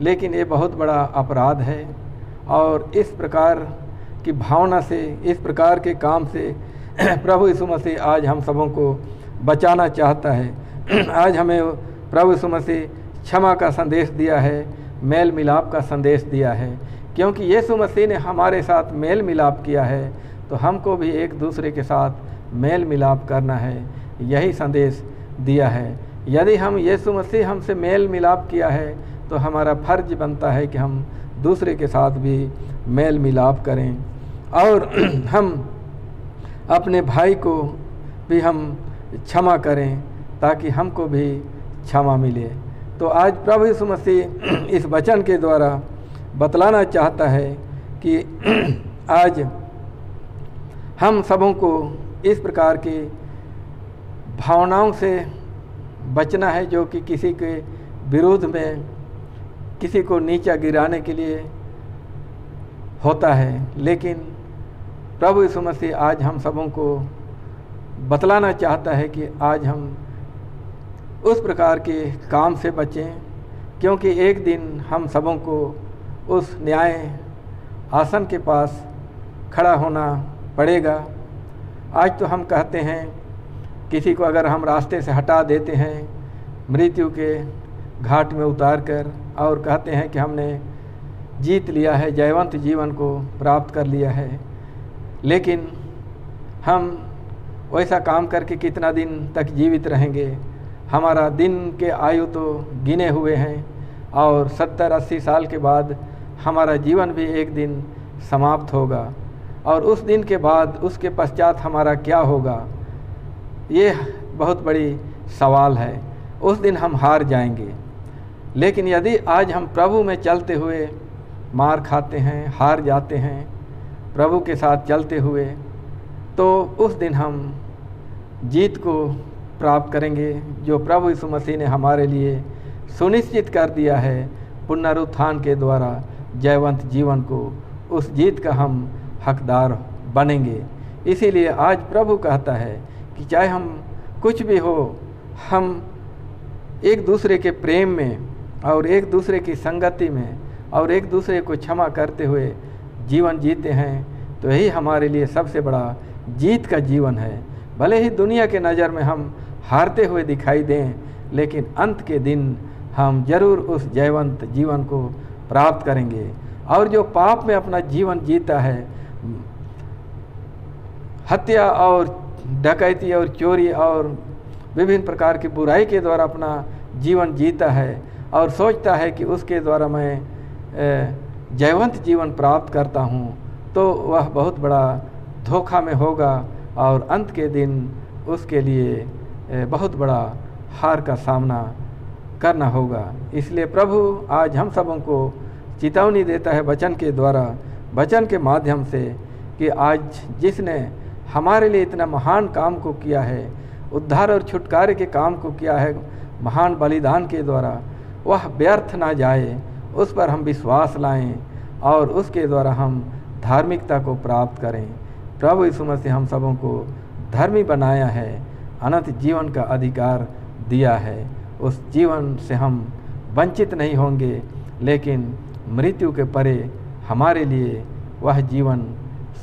लेकिन ये बहुत बड़ा अपराध है और इस प्रकार की भावना से, इस प्रकार के काम से प्रभु यीशु मसीह आज हम सबों को बचाना चाहता है। आज हमें प्रभु यीशु मसीह क्षमा का संदेश दिया है, मेल मिलाप का संदेश दिया है, क्योंकि यीशु मसीह ने हमारे साथ मेल मिलाप किया है तो हमको भी एक दूसरे के साथ मेल मिलाप करना है, यही संदेश दिया है। यदि हम यीशु मसीह हमसे मेल मिलाप किया है तो हमारा फर्ज बनता है कि हम दूसरे के साथ भी मेल मिलाप करें और हम अपने भाई को भी हम क्षमा करें ताकि हमको भी क्षमा मिले। तो आज प्रभु यीशु मसीह इस वचन के द्वारा बतलाना चाहता है कि आज हम सबों को इस प्रकार की भावनाओं से बचना है जो कि किसी के विरोध में किसी को नीचा गिराने के लिए होता है। लेकिन प्रभु यीशु मसीह आज हम सबों को बतलाना चाहता है कि आज हम उस प्रकार के काम से बचें, क्योंकि एक दिन हम सबों को उस न्याय आसन के पास खड़ा होना पड़ेगा। आज तो हम कहते हैं किसी को अगर हम रास्ते से हटा देते हैं मृत्यु के घाट में उतार कर और कहते हैं कि हमने जीत लिया है, जयवंत जीवन को प्राप्त कर लिया है, लेकिन हम वैसा काम करके कितना दिन तक जीवित रहेंगे? हमारा दिन के आयु तो गिने हुए हैं और 70-80 साल के बाद हमारा जीवन भी एक दिन समाप्त होगा और उस दिन के बाद उसके पश्चात हमारा क्या होगा, ये बहुत बड़ी सवाल है। उस दिन हम हार जाएंगे। लेकिन यदि आज हम प्रभु में चलते हुए मार खाते हैं, हार जाते हैं प्रभु के साथ चलते हुए, तो उस दिन हम जीत को प्राप्त करेंगे जो प्रभु यीशु मसीह ने हमारे लिए सुनिश्चित कर दिया है पुनरुत्थान के द्वारा जयवंत जीवन को। उस जीत का हम हकदार बनेंगे। इसीलिए आज प्रभु कहता है कि चाहे हम कुछ भी हो, हम एक दूसरे के प्रेम में और एक दूसरे की संगति में और एक दूसरे को क्षमा करते हुए जीवन जीते हैं, तो यही हमारे लिए सबसे बड़ा जीत का जीवन है। भले ही दुनिया के नज़र में हम हारते हुए दिखाई दें, लेकिन अंत के दिन हम जरूर उस जयवंत जीवन को प्राप्त करेंगे। और जो पाप में अपना जीवन जीता है, हत्या और डकैती और चोरी और विभिन्न प्रकार की बुराई के द्वारा अपना जीवन जीता है और सोचता है कि उसके द्वारा मैं जयवंत जीवन प्राप्त करता हूँ, तो वह बहुत बड़ा धोखा में होगा और अंत के दिन उसके लिए बहुत बड़ा हार का सामना करना होगा। इसलिए प्रभु आज हम सबों को चेतावनी देता है वचन के द्वारा, वचन के माध्यम से, कि आज जिसने हमारे लिए इतना महान काम को किया है, उद्धार और छुटकारे के काम को किया है महान बलिदान के द्वारा, वह व्यर्थ ना जाए, उस पर हम विश्वास लाएं और उसके द्वारा हम धार्मिकता को प्राप्त करें। प्रभु यीशु मसीह हम सबों को धर्मी बनाया है, अनंत जीवन का अधिकार दिया है। उस जीवन से हम वंचित नहीं होंगे, लेकिन मृत्यु के परे हमारे लिए वह जीवन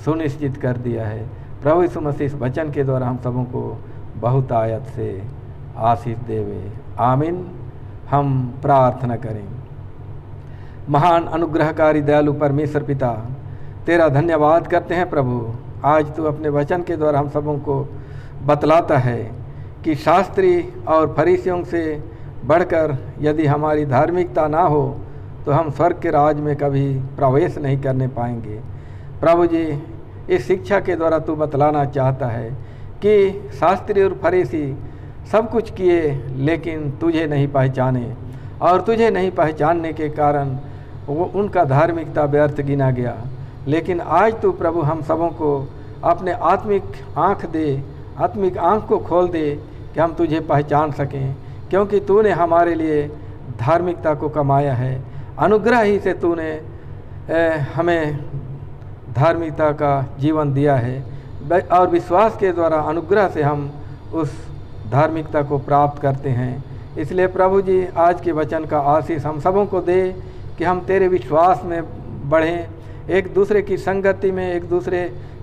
सुनिश्चित कर दिया है। प्रभु यीशु मसीह इस वचन के द्वारा हम सबों को बहुत आयत से आशीष देवे। आमीन। हम प्रार्थना करें। महान अनुग्रहकारी दयालु परमेश्वर पिता, तेरा धन्यवाद करते हैं प्रभु। आज तू अपने वचन के द्वारा हम सबों को बतलाता है कि शास्त्री और फरीसियों से बढ़कर यदि हमारी धार्मिकता ना हो तो हम स्वर्ग के राज में कभी प्रवेश नहीं करने पाएंगे। प्रभु जी, इस शिक्षा के द्वारा तू बतलाना चाहता है कि शास्त्री और फरीसी सब कुछ किए लेकिन तुझे नहीं पहचाने, और तुझे नहीं पहचानने के कारण वो उनका धार्मिकता व्यर्थ गिना गया। लेकिन आज तू प्रभु हम सबों को अपने आत्मिक आँख दे, आत्मिक आँख को खोल दे कि हम तुझे पहचान सकें, क्योंकि तूने हमारे लिए धार्मिकता को कमाया है। अनुग्रह ही से तूने हमें धार्मिकता का जीवन दिया है और विश्वास के द्वारा अनुग्रह से हम उस धार्मिकता को प्राप्त करते हैं। इसलिए प्रभु जी, आज के वचन का आशीष हम सबों को दे कि हम तेरे विश्वास में बढ़ें, एक दूसरे की संगति में एक दूसरे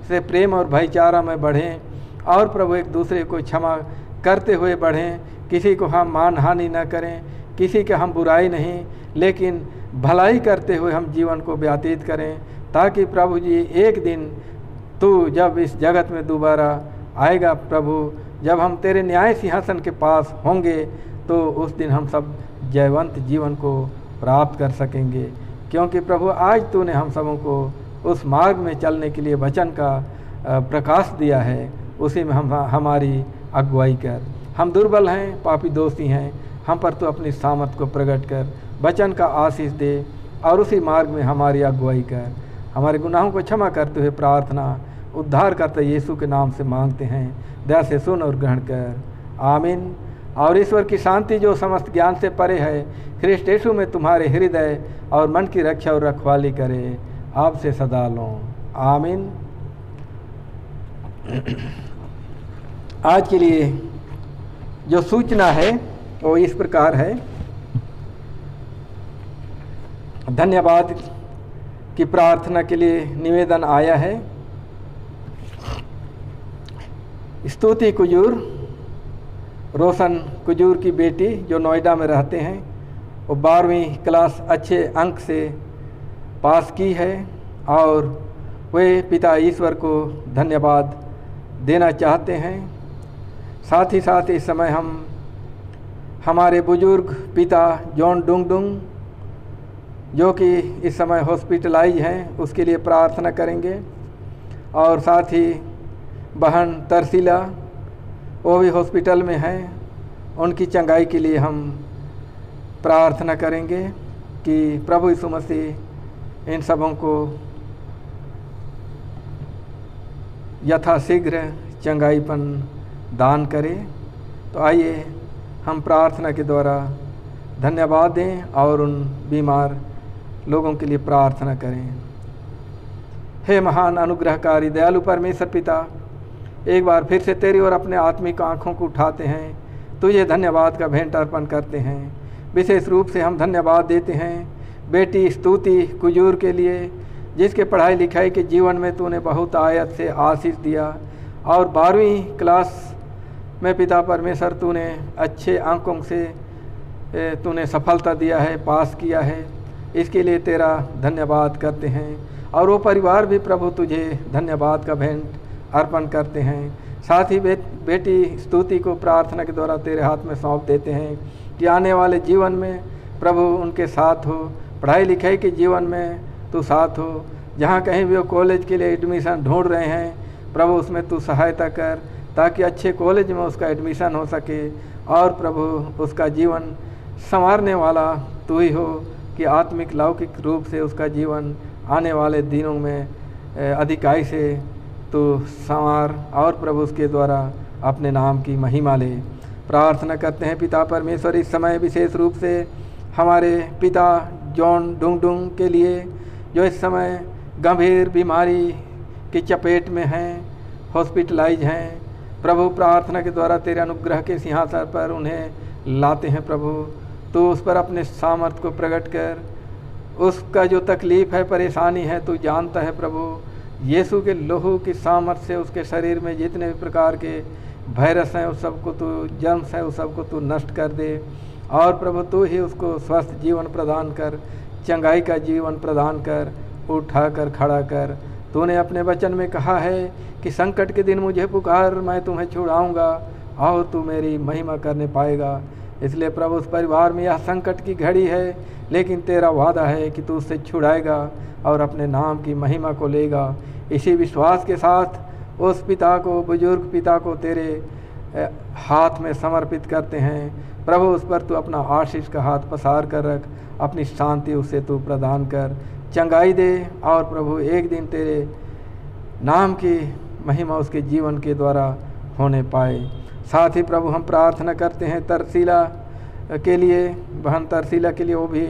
से प्रेम और भाईचारा में बढ़ें, और प्रभु एक दूसरे को क्षमा करते हुए बढ़ें। किसी को हम मान हानि न करें, किसी के हम बुराई नहीं लेकिन भलाई करते हुए हम जीवन को व्यतीत करें, ताकि प्रभु जी एक दिन तू जब इस जगत में दोबारा आएगा प्रभु, जब हम तेरे न्याय सिंहासन के पास होंगे, तो उस दिन हम सब जयवंत जीवन को प्राप्त कर सकेंगे। क्योंकि प्रभु आज तूने हम सबों को उस मार्ग में चलने के लिए वचन का प्रकाश दिया है, उसी में हम हमारी अगुवाई कर। हम दुर्बल हैं, पापी दोषी हैं, हम पर तू अपनी सामर्थ को प्रकट कर, वचन का आशीष दे और उसी मार्ग में हमारी अगुवाई कर। हमारे गुनाहों को क्षमा करते हुए प्रार्थना उद्धार करते यीशु के नाम से मांगते हैं। दया से सुन और ग्रहण कर, आमीन। और ईश्वर की शांति जो समस्त ज्ञान से परे है, ख्रिस्ट यीशु में तुम्हारे हृदय और मन की रक्षा और रखवाली करे, आपसे सदा लो, आमीन। आज के लिए जो सूचना है वो इस प्रकार है। धन्यवाद की प्रार्थना के लिए निवेदन आया है। स्तुति कुजूर, रोशन कुजूर की बेटी जो नोएडा में रहते हैं, वो 12वीं क्लास अच्छे अंक से पास की है और वे पिता ईश्वर को धन्यवाद देना चाहते हैं। साथ ही साथ इस समय हम हमारे बुजुर्ग पिता जॉन डुंगडुंग जो कि इस समय हॉस्पिटलाइज हैं उसके लिए प्रार्थना करेंगे। और साथ ही बहन तरसीला वो भी हॉस्पिटल में हैं, उनकी चंगाई के लिए हम प्रार्थना करेंगे कि प्रभु यीशु मसीह इन सबों को यथाशीघ्र चंगाईपन दान करे। तो आइए हम प्रार्थना के द्वारा धन्यवाद दें और उन बीमार लोगों के लिए प्रार्थना करें। हे महान अनुग्रहकारी दयालु परमेश्वर पिता, एक बार फिर से तेरी ओर अपने आत्मिक आँखों को उठाते हैं, तुझे धन्यवाद का भेंट अर्पण करते हैं। विशेष रूप से हम धन्यवाद देते हैं बेटी स्तुति कुजूर के लिए, जिसके पढ़ाई लिखाई के जीवन में तूने बहुत आयत से आशीष दिया और 12वीं क्लास में पिता परमेश्वर तूने अच्छे अंकों से तूने सफलता दिया है, पास किया है। इसके लिए तेरा धन्यवाद करते हैं और वो परिवार भी प्रभु तुझे धन्यवाद का भेंट अर्पण करते हैं। साथ ही बेटी स्तुति को प्रार्थना के द्वारा तेरे हाथ में सौंप देते हैं कि आने वाले जीवन में प्रभु उनके साथ हो, पढ़ाई लिखाई के जीवन में तू साथ हो। जहाँ कहीं भी वो कॉलेज के लिए एडमिशन ढूंढ रहे हैं प्रभु उसमें तू सहायता कर, ताकि अच्छे कॉलेज में उसका एडमिशन हो सके और प्रभु उसका जीवन संवारने वाला तू ही हो कि आत्मिक लौकिक रूप से उसका जीवन आने वाले दिनों में अधिकाई से तो संवार और प्रभु उसके द्वारा अपने नाम की महिमा ले। प्रार्थना करते हैं पिता परमेश्वर इस समय विशेष रूप से हमारे पिता जॉन डुंगडुंग के लिए जो इस समय गंभीर बीमारी की चपेट में हैं, हॉस्पिटलाइज हैं। प्रभु प्रार्थना के द्वारा तेरे अनुग्रह के सिंहासन पर उन्हें लाते हैं। प्रभु तो उस पर अपने सामर्थ्य को प्रकट कर, उसका जो तकलीफ़ है परेशानी है तू जानता है प्रभु। यीशु के लहू की सामर्थ्य से उसके शरीर में जितने भी प्रकार के वायरस हैं उस सबको तू, जर्म्स हैं उस सबको तू नष्ट कर दे और प्रभु तू ही उसको स्वस्थ जीवन प्रदान कर, चंगाई का जीवन प्रदान कर, उठा कर खड़ा कर। तूने अपने वचन में कहा है कि संकट के दिन मुझे पुकार, मैं तुम्हें छुड़ाऊंगा और तू मेरी महिमा करने पाएगा। इसलिए प्रभु उस परिवार में यह संकट की घड़ी है, लेकिन तेरा वादा है कि तू उससे छुड़ाएगा और अपने नाम की महिमा को लेगा। इसी विश्वास के साथ उस पिता को, बुजुर्ग पिता को तेरे हाथ में समर्पित करते हैं। प्रभु उस पर तू अपना आशीष का हाथ पसार कर रख, अपनी शांति उसे तू प्रदान कर, चंगाई दे और प्रभु एक दिन तेरे नाम की महिमा उसके जीवन के द्वारा होने पाए। साथ ही प्रभु हम प्रार्थना करते हैं तरसीला के लिए, बहन तरसीला के लिए, वो भी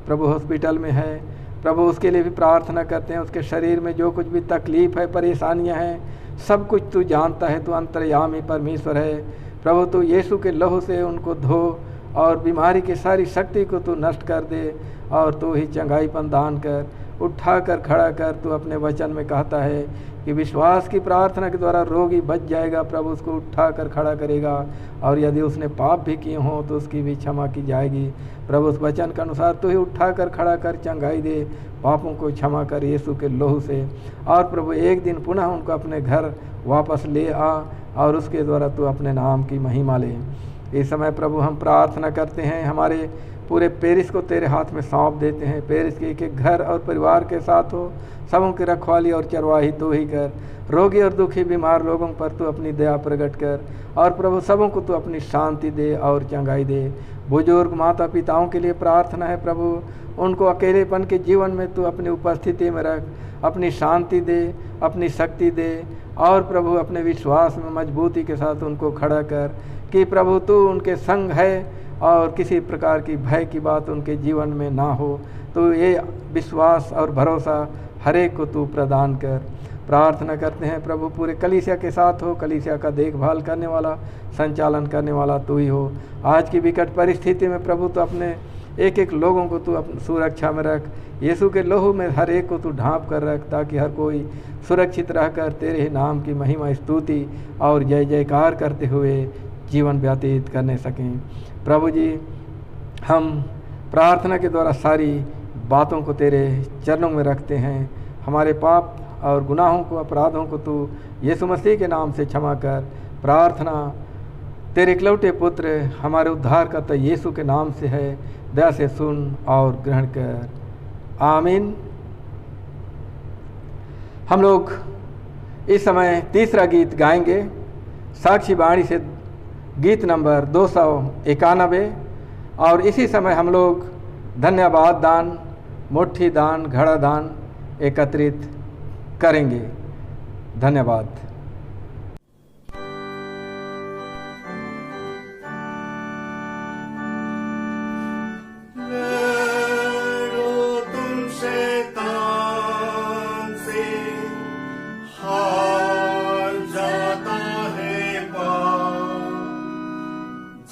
प्रभु हॉस्पिटल में है। प्रभु उसके लिए भी प्रार्थना करते हैं। उसके शरीर में जो कुछ भी तकलीफ़ है, परेशानियां हैं, सब कुछ तू जानता है, तू अंतर्यामी परमेश्वर है। प्रभु तू यीशु के लहू से उनको धो और बीमारी की सारी शक्ति को तू नष्ट कर दे और तू ही चंगाईपन दान कर, उठा कर खड़ा कर। तू अपने वचन में कहता है कि विश्वास की प्रार्थना के द्वारा रोगी बच जाएगा, प्रभु उसको उठा कर खड़ा करेगा और यदि उसने पाप भी किए हों तो उसकी भी क्षमा की जाएगी। प्रभु उस वचन के अनुसार तू ही उठा कर खड़ा कर, चंगाई दे, पापों को क्षमा कर यीशु के लहू से। और प्रभु एक दिन पुनः उनको अपने घर वापस ले आ और उसके द्वारा तू अपने नाम की महिमा ले। इस समय प्रभु हम प्रार्थना करते हैं हमारे पूरे पेरिस को तेरे हाथ में सौंप देते हैं। पेरिस के एक एक घर और परिवार के साथ हो, सबों की रखवाली और चरवाही तू ही कर। रोगी और दुखी बीमार लोगों पर तू अपनी दया प्रकट कर, और प्रभु सबों को तू अपनी शांति दे और चंगाई दे। बुजुर्ग माता पिताओं के लिए प्रार्थना है प्रभु, उनको अकेलेपन के जीवन में तू अपनी उपस्थिति में रख, अपनी शांति दे, अपनी शक्ति दे, और प्रभु अपने विश्वास में मजबूती के साथ उनको खड़ा कर कि प्रभु तू उनके संग है और किसी प्रकार की भय की बात उनके जीवन में ना हो। तो ये विश्वास और भरोसा हर एक को तू प्रदान कर। प्रार्थना करते हैं प्रभु पूरे कलीसिया के साथ हो, कलीसिया का देखभाल करने वाला, संचालन करने वाला तू ही हो। आज की विकट परिस्थिति में प्रभु तो अपने एक एक लोगों को तू अपनी सुरक्षा में रख। यीशु के लहू में हर एक को तू ढांप कर रख, ताकि हर कोई सुरक्षित रहकर तेरे ही नाम की महिमा स्तुति और जय जयकार करते हुए जीवन व्यतीत करने सकें। प्रभु जी, हम प्रार्थना के द्वारा सारी बातों को तेरे चरणों में रखते हैं। हमारे पाप और गुनाहों को, अपराधों को तू यीशु मसीह के नाम से क्षमा कर। प्रार्थना तेरे इकलौते पुत्र हमारे उद्धारकर्ता यीशु के नाम से है, दया से सुन और ग्रहण कर। आमीन। हम लोग इस समय तीसरा गीत गाएंगे, साक्षी बाणी से गीत नंबर 291, और इसी समय हम लोग धन्यवाद दान, मुट्ठी दान, घड़ा दान एकत्रित करेंगे। धन्यवाद। लड़ो तुम शैतान से, हार जाता है पार।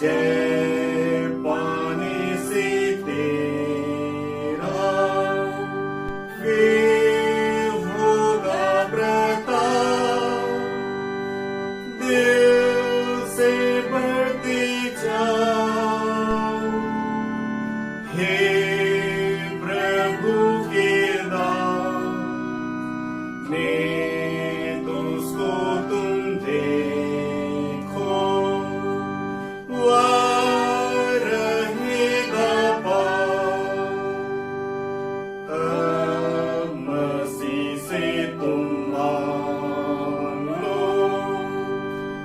जय पाने से तेरा फिर होगा प्रताप। दिल से बढ़ते जाओ, हे प्रभु के दास, उसको तुम देखो, वह रहेगा पार। अब मसीह से तुम मान लो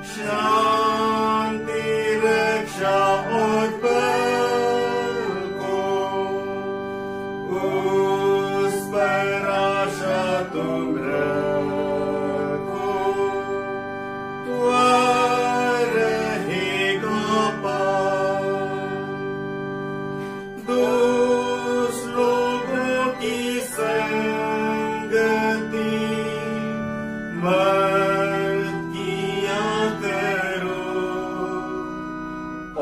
शांति, रक्षा और बल को, उस पर आशा तुम रखो, वह रहेगा पार। दुष्ट लोगों की संगति मत किया करो,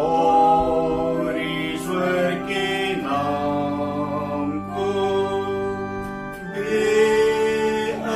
और ईश्वर के नाम को बेअदबी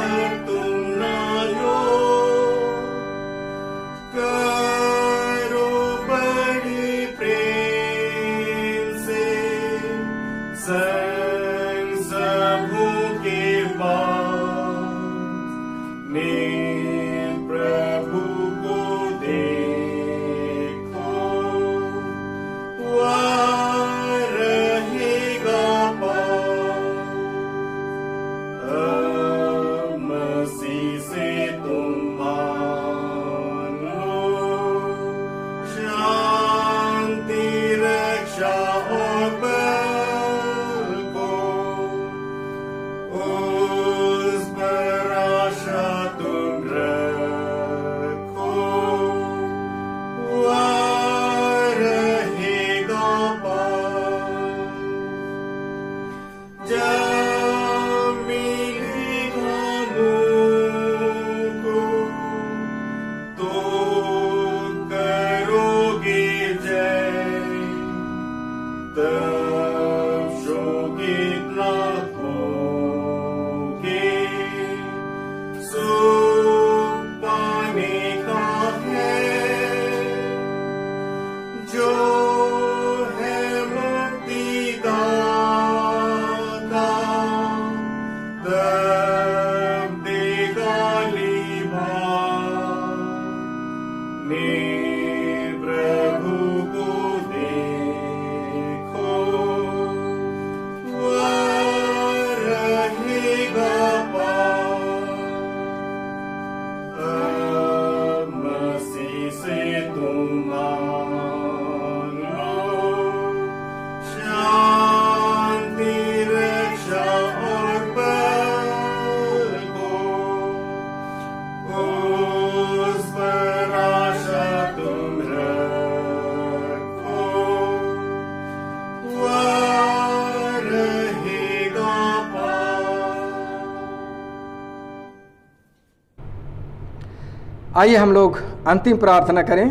आइए हम लोग अंतिम प्रार्थना करें।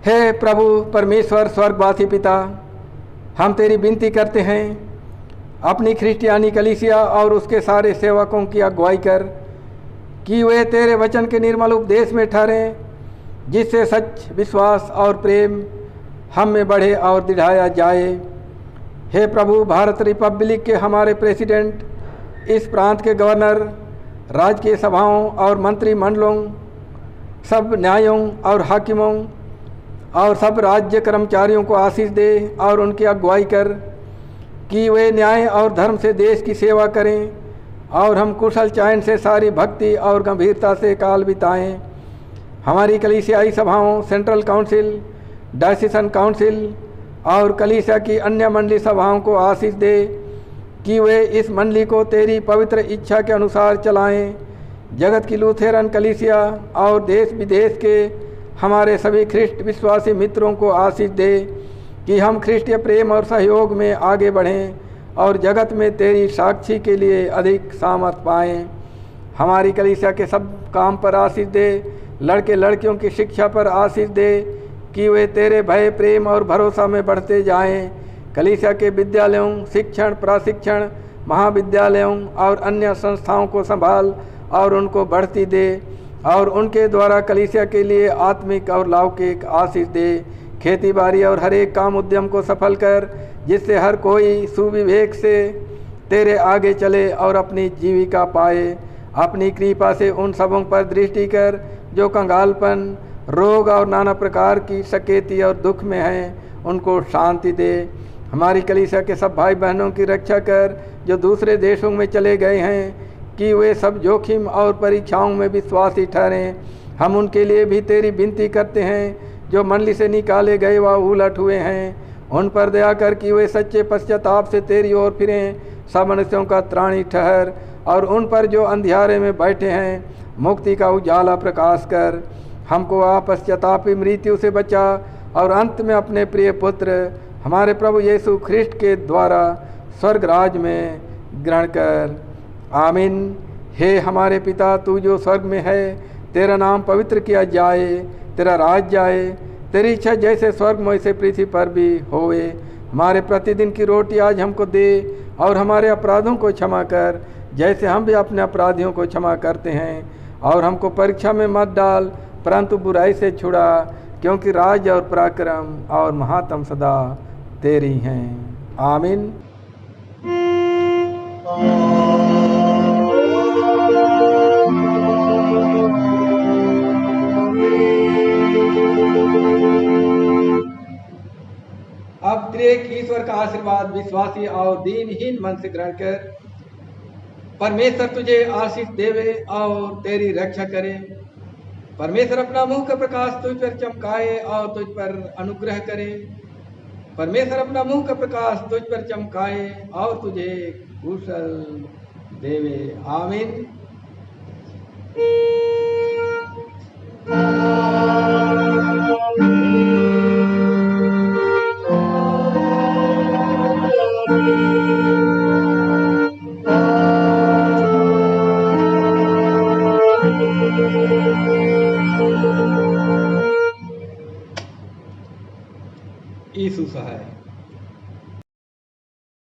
हे प्रभु परमेश्वर स्वर्गवासी पिता, हम तेरी विनती करते हैं, अपनी ख्रिस्टियानी कलीसिया और उसके सारे सेवकों की अगुवाई कर कि वे तेरे वचन के निर्मल उपदेश में ठहरें, जिससे सच, विश्वास और प्रेम हम में बढ़े और दृढ़ाया जाए। हे प्रभु, भारत रिपब्लिक के हमारे प्रेसिडेंट, इस प्रांत के गवर्नर, राज्य की सभाओं और मंत्रिमंडलों, सब न्यायों और हाकिमों और सब राज्य कर्मचारियों को आशीष दे और उनकी अगुवाई कर कि वे न्याय और धर्म से देश की सेवा करें और हम कुशल चयन से सारी भक्ति और गंभीरता से काल बिताएं। हमारी कलीसियाई सभाओं, सेंट्रल काउंसिल, डायसीसन काउंसिल और कलीसिया की अन्य मंडली सभाओं को आशीष दे कि वे इस मंडली को तेरी पवित्र इच्छा के अनुसार चलाएं। जगत की लूथेरन कलीसिया और देश विदेश के हमारे सभी ख्रिस्ट विश्वासी मित्रों को आशीष दे कि हम ख्रिस्टीय प्रेम और सहयोग में आगे बढ़ें और जगत में तेरी साक्षी के लिए अधिक सामर्थ पाएं। हमारी कलीसिया के सब काम पर आशीष दे, लड़के लड़कियों की शिक्षा पर आशीष दे कि वे तेरे भय, प्रेम और भरोसा में बढ़ते जाएं। कलीसिया के विद्यालयों, शिक्षण, प्रशिक्षण, महाविद्यालयों और अन्य संस्थाओं को संभाल और उनको बढ़ती दे और उनके द्वारा कलीसिया के लिए आत्मिक और लौकिक आशीष दे। खेती बाड़ी और हर एक काम उद्यम को सफल कर, जिससे हर कोई सुविवेक से तेरे आगे चले और अपनी जीविका पाए। अपनी कृपा से उन सबों पर दृष्टि कर जो कंगालपन, रोग और नाना प्रकार की सकेती और दुख में हैं, उनको शांति दे। हमारी कलीसिया के सब भाई बहनों की रक्षा कर जो दूसरे देशों में चले गए हैं, कि वे सब जोखिम और परीक्षाओं में विश्वासी ठहरें। हम उनके लिए भी तेरी विनती करते हैं जो मंडली से निकाले गए व उलट हुए हैं। उन पर दया कर कि वे सच्चे पश्चाताप से तेरी ओर फिरें। सब मनुष्यों का त्राणी ठहर और उन पर जो अंधियारे में बैठे हैं मुक्ति का उजाला प्रकाश कर। हमको पश्चातापी मृत्यु से बचा और अंत में अपने प्रिय पुत्र हमारे प्रभु यीशु ख्रिस्ट के द्वारा स्वर्ग राज में ग्रहण कर। आमीन। हे हमारे पिता, तू जो स्वर्ग में है, तेरा नाम पवित्र किया जाए, तेरा राज जाए, तेरी इच्छा जैसे स्वर्ग में वैसे पृथ्वी पर भी होवे। हमारे प्रतिदिन की रोटी आज हमको दे और हमारे अपराधों को क्षमा कर, जैसे हम भी अपने अपराधियों को क्षमा करते हैं। और हमको परीक्षा में मत डाल, परंतु बुराई से छुड़ा, क्योंकि राज और पराक्रम और महात्म सदा तेरी हैं। आमीन। अब त्रिएक ईश्वर का आशीर्वाद विश्वासी और दीनहीन मन से ग्रहण कर। परमेश्वर तुझे आशीष देवे और तेरी रक्षा करे। परमेश्वर अपना मुंह का प्रकाश तुझ पर चमकाए और तुझ पर अनुग्रह करे। परमेश्वर अपना मुंह का प्रकाश तुझ पर चमकाए और तुझे कुशल देवे। आमीन। यीशु सहाय।